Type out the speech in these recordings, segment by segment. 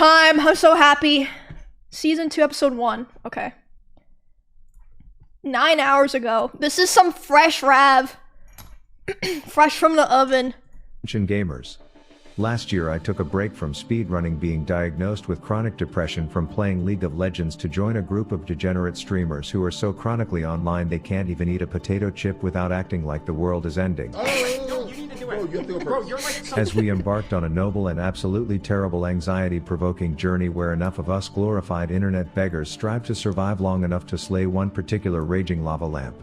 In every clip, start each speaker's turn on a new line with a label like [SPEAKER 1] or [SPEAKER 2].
[SPEAKER 1] time. I'm so happy. Season 2, episode 1. Okay. 9 hours ago. This is some fresh Rav. Fresh from the oven.
[SPEAKER 2] Gamers. Last year I took a break from speedrunning, being diagnosed with chronic depression from playing League of Legends, to join a group of degenerate streamers who are so chronically online they can't even eat a potato chip without acting like the world is ending. As we embarked on a noble and absolutely terrible anxiety-provoking journey where enough of us glorified internet beggars strive to survive long enough to slay one particular raging lava lamp.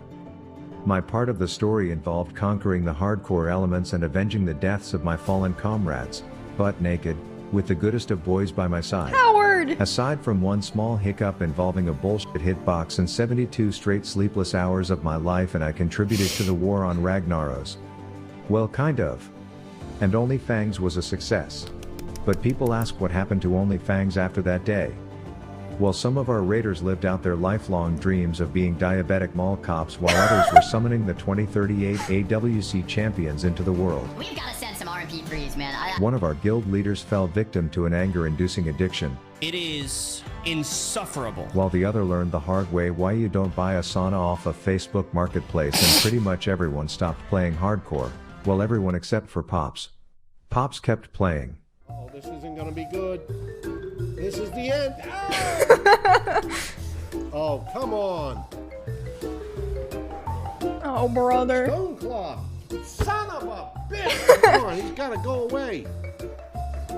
[SPEAKER 2] My part of the story involved conquering the hardcore elements and avenging the deaths of my fallen comrades, butt naked, with the goodest of boys by my side.
[SPEAKER 1] Howard!
[SPEAKER 2] Aside from one small hiccup involving a bullshit hitbox and 72 straight sleepless hours of my life, and I contributed to the war on Ragnaros. Well, kind of. And OnlyFangs was a success. But people ask what happened to OnlyFangs after that day. Well, some of our raiders lived out their lifelong dreams of being diabetic mall cops, while others were summoning the 2038 AWC champions into the world.
[SPEAKER 3] We've gotta send some RMP3s, man.
[SPEAKER 2] One of our guild leaders fell victim to an anger-inducing addiction.
[SPEAKER 4] It is insufferable.
[SPEAKER 2] While the other learned the hard way why you don't buy a sauna off of Facebook Marketplace, and pretty much everyone stopped playing hardcore. Well, everyone except for Pops. Pops kept playing.
[SPEAKER 5] Oh, this isn't gonna be good. This is the end. Ah! Oh, come on.
[SPEAKER 1] Oh, brother.
[SPEAKER 5] Stoneclaw. Son of a bitch. Come on, he's gotta go away.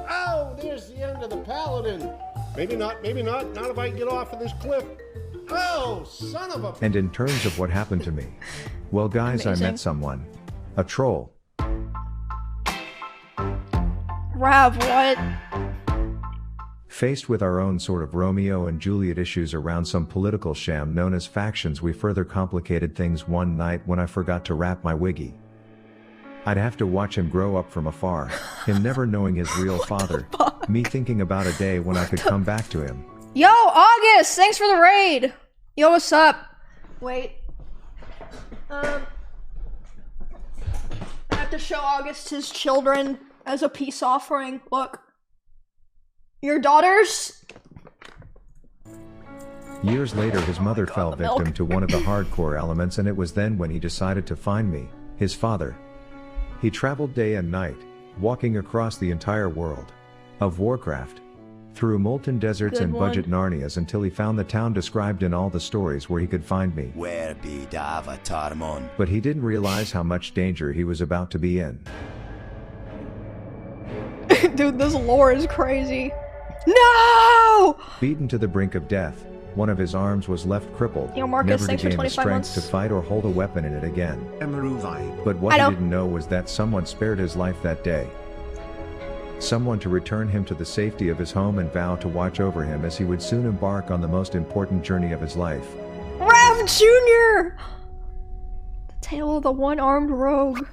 [SPEAKER 5] Oh, there's the end of the paladin. Maybe not, maybe not. Not if I can get off of this cliff. Oh, son of a...
[SPEAKER 2] And in terms of what happened to me, well guys,
[SPEAKER 1] Amazing.
[SPEAKER 2] I met someone. A troll.
[SPEAKER 1] Rav, what?
[SPEAKER 2] Faced with our own sort of Romeo and Juliet issues around some political sham known as factions, we further complicated things one night when I forgot to wrap my wiggy. I'd have to watch him grow up from afar, him never knowing his real father, me thinking about a day when I could come back to him.
[SPEAKER 1] Yo, August! Thanks for the raid! Yo, what's up? Wait. I have to show August his children as a peace offering. Look. Your daughters?
[SPEAKER 2] Years later his mother
[SPEAKER 1] God,
[SPEAKER 2] fell
[SPEAKER 1] the
[SPEAKER 2] victim
[SPEAKER 1] milk.
[SPEAKER 2] to one of the hardcore elements, and it was then when he decided to find me, his father. He traveled day and night, walking across the entire world of Warcraft, through molten deserts
[SPEAKER 1] Good
[SPEAKER 2] and
[SPEAKER 1] one.
[SPEAKER 2] budget Narnias, until he found the town described in all the stories where he could find me.
[SPEAKER 6] Where be the Avatar Mon?
[SPEAKER 2] But he didn't realize how much danger he was about to be in.
[SPEAKER 1] Dude, this lore is crazy. No!
[SPEAKER 2] Beaten to the brink of death, one of his arms was left crippled,
[SPEAKER 1] Yo, Marcus,
[SPEAKER 2] never to
[SPEAKER 1] thanks for
[SPEAKER 2] gain the
[SPEAKER 1] 25
[SPEAKER 2] strength
[SPEAKER 1] months.
[SPEAKER 2] to fight or hold a weapon in it again.
[SPEAKER 6] Emiru VOD.
[SPEAKER 2] But what
[SPEAKER 1] I
[SPEAKER 2] he
[SPEAKER 1] know.
[SPEAKER 2] didn't know was that someone spared his life that day. Someone to return him to the safety of his home and vow to watch over him as he would soon embark on the most important journey of his life.
[SPEAKER 1] Rav Jr.! The tale of the one-armed rogue.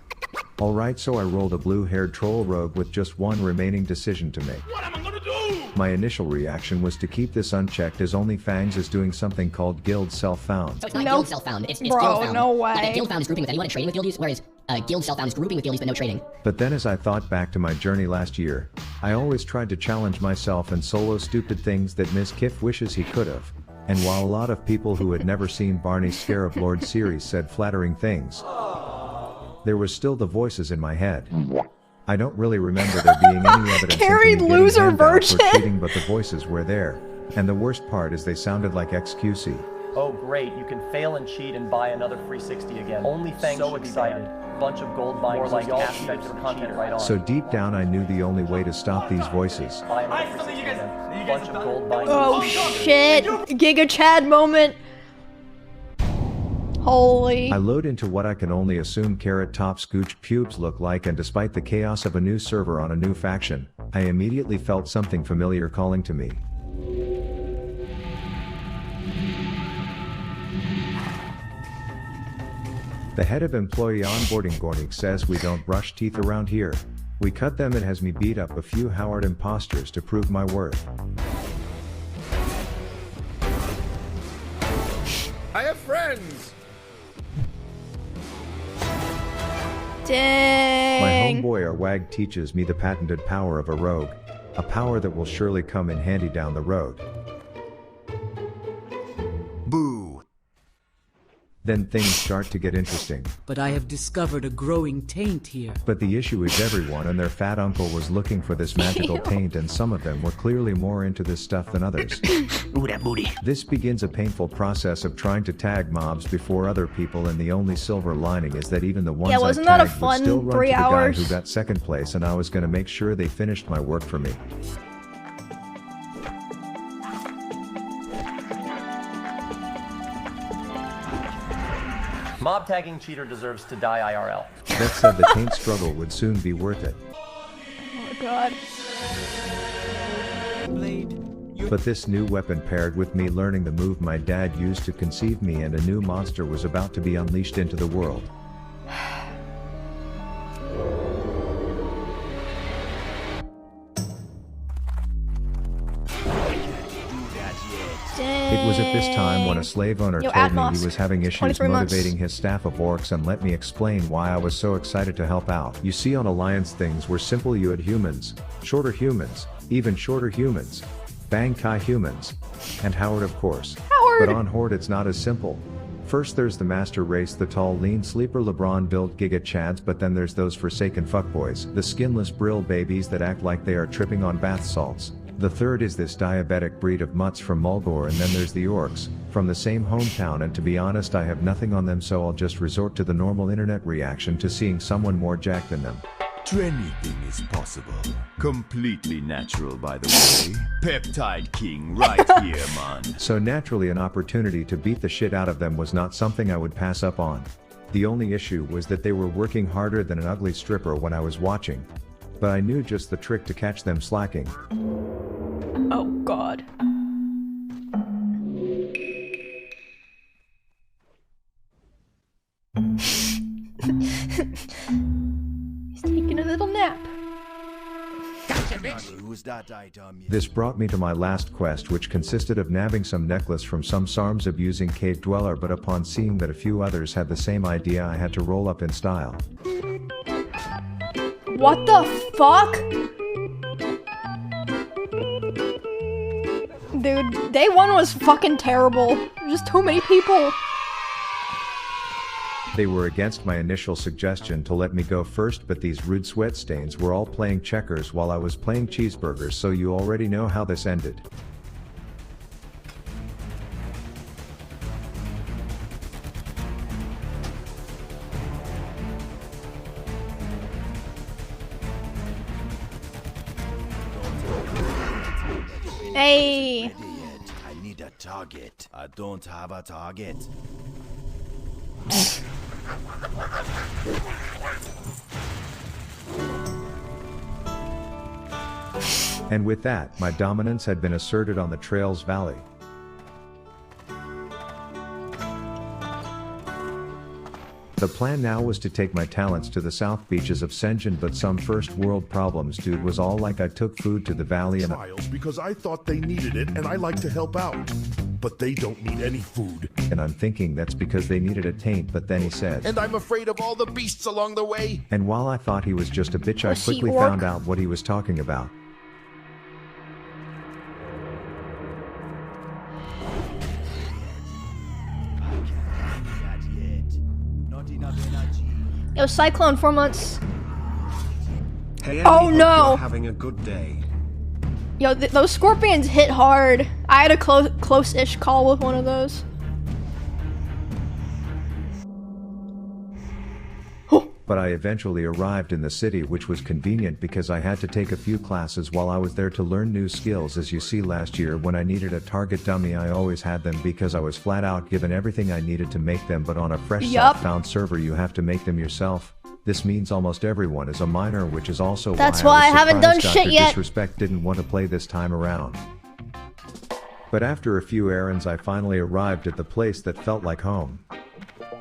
[SPEAKER 2] Alright, so I rolled a blue-haired troll rogue with just one remaining decision to make.
[SPEAKER 4] What am I gonna do?
[SPEAKER 2] My initial reaction was to keep this unchecked, as OnlyFangs is doing something called Guild Self-Found.
[SPEAKER 3] So it's not
[SPEAKER 1] No.
[SPEAKER 3] guild self-found, it's
[SPEAKER 1] Bro,
[SPEAKER 3] guild found.
[SPEAKER 1] no
[SPEAKER 3] Like,
[SPEAKER 1] way.
[SPEAKER 3] a guild found is grouping with anyone and trading with guild use, whereas guild self-found is grouping with guild use but no trading.
[SPEAKER 2] But then as I thought back to my journey last year, I always tried to challenge myself and solo stupid things that Ms. Kiff wishes he could've. And while a lot of people who had never seen Barney's Scarab Lord series said flattering things, there was still the voices in my head. I don't really remember there being any evidence
[SPEAKER 1] Carried
[SPEAKER 2] into me getting
[SPEAKER 1] loser
[SPEAKER 2] handouts or
[SPEAKER 1] virgin.
[SPEAKER 2] cheating, but the voices were there. And the worst part is they sounded like XQC.
[SPEAKER 7] Oh great, you can fail and cheat and buy another free 60 again. OnlyFangs so excited. Bunch of gold buying more like aspects of content right on.
[SPEAKER 2] So deep down I knew the only way to stop these voices
[SPEAKER 7] Buy another free 60 again. Bunch of gold buying.
[SPEAKER 1] Oh shit! Giga Chad moment. Holy.
[SPEAKER 2] I load into what I can only assume Carrot Top Scooch pubes look like, and despite the chaos of a new server on a new faction, I immediately felt something familiar calling to me. The head of employee onboarding Gornik says we don't brush teeth around here. We cut them, and has me beat up a few Howard imposters to prove my worth.
[SPEAKER 5] I have friends.
[SPEAKER 1] Dang.
[SPEAKER 2] My homeboy Arwag teaches me the patented power of a rogue. A power that will surely come in handy down the road.
[SPEAKER 6] Boo.
[SPEAKER 2] Then things start to get interesting.
[SPEAKER 8] But I have discovered a growing taint here.
[SPEAKER 2] But the issue is everyone and their fat uncle was looking for this magical taint, and some of them were clearly more into this stuff than others.
[SPEAKER 3] Ooh, that booty.
[SPEAKER 2] This begins a painful process of trying to tag mobs before other people, and the only silver lining is that even the ones I
[SPEAKER 1] wasn't that a
[SPEAKER 2] tagged would
[SPEAKER 1] fun
[SPEAKER 2] still run
[SPEAKER 1] 3
[SPEAKER 2] to the
[SPEAKER 1] hours?
[SPEAKER 2] guy who got second place, and I was gonna make sure they finished my work for me.
[SPEAKER 7] Mob tagging cheater deserves to die IRL.
[SPEAKER 2] That said, the taint struggle would soon be worth it.
[SPEAKER 1] Oh god.
[SPEAKER 2] But this new weapon paired with me learning the move my dad used to conceive me, and a new monster was about to be unleashed into the world. It was at this time when a slave owner
[SPEAKER 1] Yo,
[SPEAKER 2] told me
[SPEAKER 1] Atmos.
[SPEAKER 2] he was having issues
[SPEAKER 1] 23 months.
[SPEAKER 2] motivating his staff of orcs, and let me explain why I was so excited to help out. You see, on Alliance things were simple. You had humans, shorter humans, even shorter humans, Bang Kai humans, and Howard of course.
[SPEAKER 1] Howard!
[SPEAKER 2] But on Horde it's not as simple. First there's the master race, the tall lean sleeper LeBron built giga chads, but then there's those forsaken fuckboys, the skinless brill babies that act like they are tripping on bath salts. The third is this diabetic breed of mutts from Mulgore, and then there's the orcs, from the same hometown, and to be honest I have nothing on them, so I'll just resort to the normal internet reaction to seeing someone more jacked than them.
[SPEAKER 6] Anything is possible. Completely natural, by the way. Peptide King right here, man.
[SPEAKER 2] So naturally an opportunity to beat the shit out of them was not something I would pass up on. The only issue was that they were working harder than an ugly stripper when I was watching. But I knew just the trick to catch them slacking.
[SPEAKER 1] Oh god. He's taking a little nap.
[SPEAKER 6] Who's that item?
[SPEAKER 2] This brought me to my last quest, which consisted of nabbing some necklace from some SARMs abusing cave dweller, but upon seeing that a few others had the same idea I had to roll up in style.
[SPEAKER 1] What the fuck? Dude, day one was fucking terrible. Just too many people.
[SPEAKER 2] They were against my initial suggestion to let me go first, but these rude sweat stains were all playing checkers while I was playing cheeseburgers, so you already know how this ended.
[SPEAKER 1] Hey.
[SPEAKER 6] I need a target. I don't have a target.
[SPEAKER 2] And with that, my dominance had been asserted on the Trails Valley. The plan now was to take my talents to the south beaches of Senjin, but some first world problems, dude. Was all like I took food to the valley and
[SPEAKER 9] Trials because I thought they needed it and I like to help out. But they don't need any food.
[SPEAKER 2] I'm thinking that's because they needed a taint, but then he said,
[SPEAKER 9] And I'm afraid of all the beasts along the way.
[SPEAKER 2] and while I thought he was just a bitch, I
[SPEAKER 1] Was he
[SPEAKER 2] quickly
[SPEAKER 1] orc?
[SPEAKER 2] found out what he was talking about.
[SPEAKER 6] Not enough energy.
[SPEAKER 1] Yo, Cyclone, 4 months.
[SPEAKER 10] Hey,
[SPEAKER 1] Oh,
[SPEAKER 10] Andy, hope
[SPEAKER 1] no.
[SPEAKER 10] you're having a good day.
[SPEAKER 1] Yo, those scorpions hit hard. I had a close-ish call with one of those.
[SPEAKER 2] But I eventually arrived in the city, which was convenient because I had to take a few classes while I was there to learn new skills. As you see, last year when I needed a target dummy, I always had them because I was flat out given everything I needed to make them, but on a fresh
[SPEAKER 1] Yup.
[SPEAKER 2] self-found server you have to make them yourself. This means almost everyone is a minor, which is also
[SPEAKER 1] That's
[SPEAKER 2] why
[SPEAKER 1] why I
[SPEAKER 2] was
[SPEAKER 1] haven't done
[SPEAKER 2] surprised
[SPEAKER 1] shit
[SPEAKER 2] Dr.
[SPEAKER 1] yet.
[SPEAKER 2] Disrespect didn't want to play this time around. But after a few errands I finally arrived at the place that felt like home.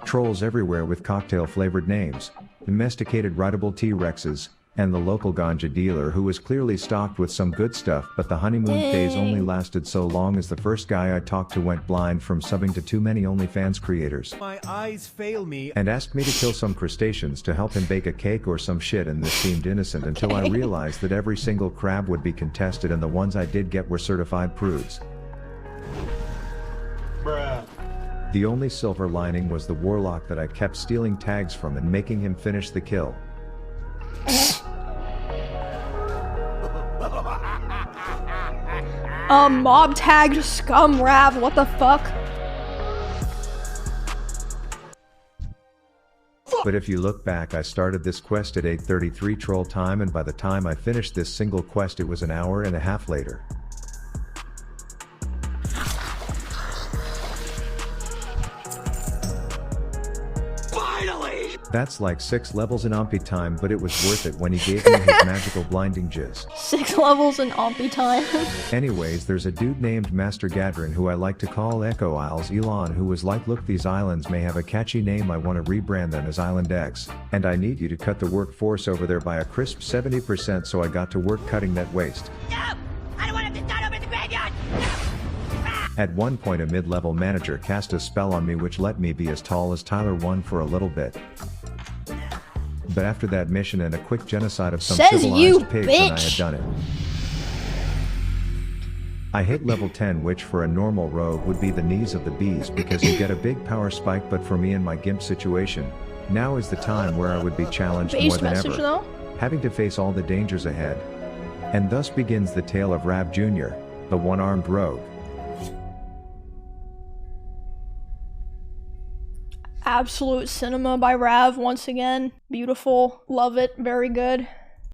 [SPEAKER 2] Trolls everywhere with cocktail-flavored names, domesticated rideable T-Rexes, and the local ganja dealer who was clearly stocked with some good stuff, but the honeymoon phase only lasted so long as the first guy I talked to went blind from subbing to too many OnlyFans creators.
[SPEAKER 6] My eyes fail me.
[SPEAKER 2] And asked me to kill some crustaceans to help him bake a cake or some shit, and this seemed innocent until I realized that every single crab would be contested and the ones I did get were certified prudes.
[SPEAKER 5] Bruh.
[SPEAKER 2] The only silver lining was the warlock that I kept stealing tags from and making him finish the kill.
[SPEAKER 1] Mob tagged scum Rav, what the fuck?
[SPEAKER 2] But if you look back, I started this quest at 8:33 troll time, and by the time I finished this single quest it was an hour and a half later. That's like 6 levels in Ompi time, but it was worth it when he gave me his magical blinding jizz.
[SPEAKER 1] 6 levels in Ompi time.
[SPEAKER 2] Anyways, there's a dude named Master Gadrin who I like to call Echo Isles Elon, who was like, look, these islands may have a catchy name, I want to rebrand them as Island X, and I need you to cut the workforce over there by a crisp 70%, so I got to work cutting that waste.
[SPEAKER 11] No! I don't want him to start over in the graveyard! No!
[SPEAKER 2] At one point a mid-level manager cast a spell on me which let me be as tall as Tyler 1 for a little bit. But after that mission and a quick genocide of some civilized pigs, and I had done it. I hit level 10, which for a normal rogue would be the knees of the bees because you get a big power spike, but for me in my GIMP situation, now is the time where I would be challenged more than ever, having to face all the dangers ahead. And thus begins the tale of Rav Jr., the one-armed rogue.
[SPEAKER 1] Absolute cinema by Rav once again. Beautiful. Love it. Very good.